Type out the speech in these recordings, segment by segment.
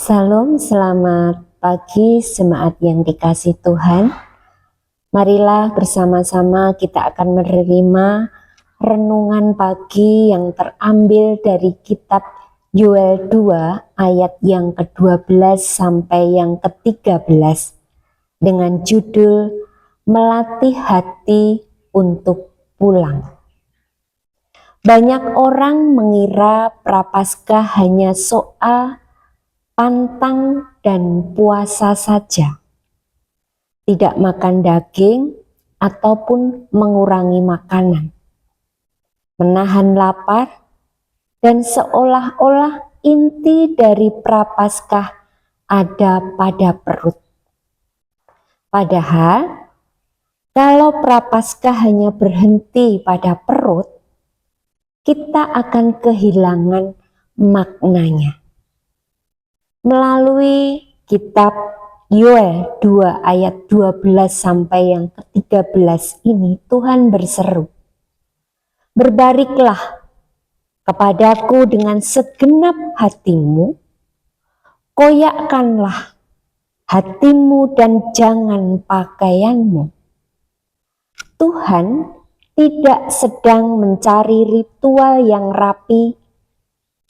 Salam, selamat pagi jemaat yang dikasih Tuhan. Marilah bersama-sama kita akan menerima renungan pagi yang terambil dari kitab Yoel 2 ayat yang ke-12 sampai yang ke-13 dengan judul Melatih Hati untuk Pulang. Banyak orang mengira Prapaskah hanya soal pantang dan puasa saja, tidak makan daging ataupun mengurangi makanan, menahan lapar, dan seolah-olah inti dari Prapaskah ada pada perut. Padahal kalau Prapaskah hanya berhenti pada perut, kita akan kehilangan maknanya. Melalui kitab Yoel 2 ayat 12 sampai yang ke-13 ini Tuhan berseru, "Berbaliklah kepadaku dengan segenap hatimu, koyakkanlah hatimu dan jangan pakaianmu." Tuhan tidak sedang mencari ritual yang rapi,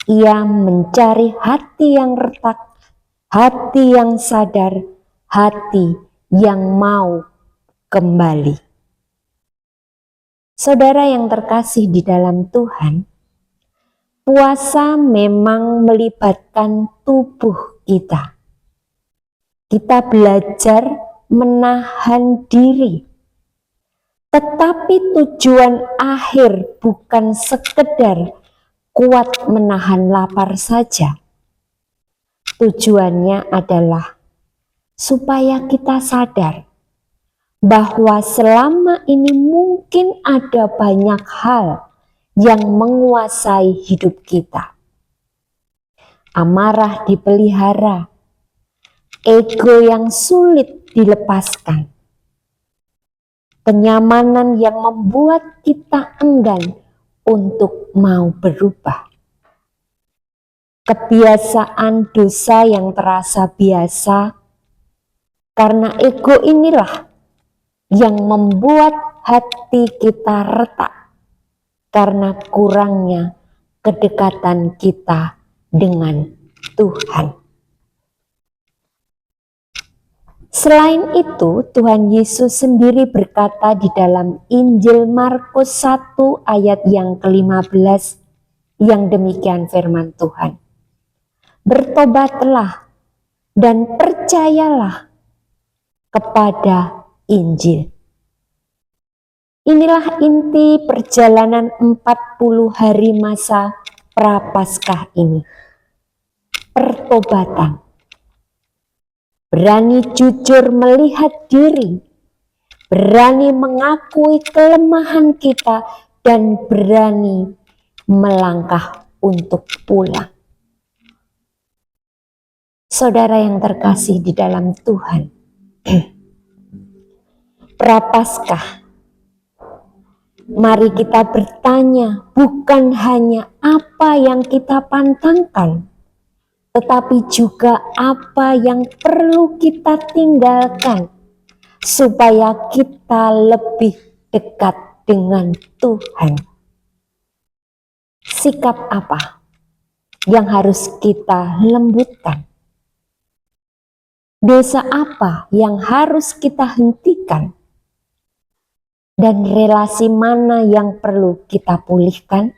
Ia mencari hati yang retak, hati yang sadar, hati yang mau kembali. Saudara yang terkasih di dalam Tuhan, puasa memang melibatkan tubuh kita. Kita belajar menahan diri, tetapi tujuan akhir bukan sekedar kuat menahan lapar saja. Tujuannya adalah supaya kita sadar bahwa selama ini mungkin ada banyak hal yang menguasai hidup kita. Amarah dipelihara, ego yang sulit dilepaskan, kenyamanan yang membuat kita enggan untuk mau berubah. Kebiasaan dosa yang terasa biasa, karena ego inilah yang membuat hati kita retak karena kurangnya kedekatan kita dengan Tuhan. Selain itu, Tuhan Yesus sendiri berkata di dalam Injil Markus 1 ayat yang ke-15 yang demikian firman Tuhan. "Bertobatlah dan percayalah kepada Injil." Inilah inti perjalanan 40 hari masa Prapaskah ini. Pertobatan. Berani jujur melihat diri, berani mengakui kelemahan kita, dan berani melangkah untuk pulang. Saudara yang terkasih di dalam Tuhan, Prapaskah, mari kita bertanya bukan hanya apa yang kita pantangkan, tetapi juga apa yang perlu kita tinggalkan supaya kita lebih dekat dengan Tuhan. Sikap apa yang harus kita lembutkan? Dosa apa yang harus kita hentikan? Dan relasi mana yang perlu kita pulihkan?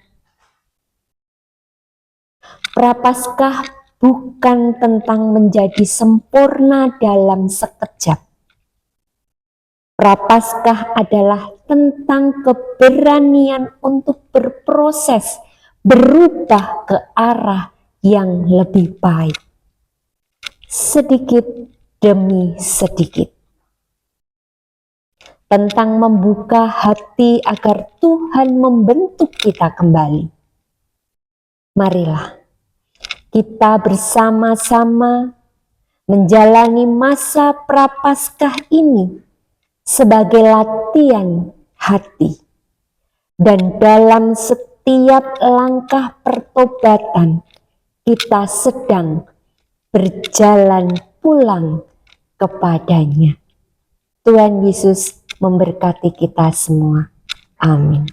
Prapaskah bukan tentang menjadi sempurna dalam sekejap. Prapaskah adalah tentang keberanian untuk berproses, berubah ke arah yang lebih baik. Sedikit demi sedikit. Tentang membuka hati agar Tuhan membentuk kita kembali. Marilah kita bersama-sama menjalani masa Prapaskah ini sebagai latihan hati. Dan dalam setiap langkah pertobatan kita sedang berjalan pulang kepadanya. Tuhan Yesus memberkati kita semua. Amin.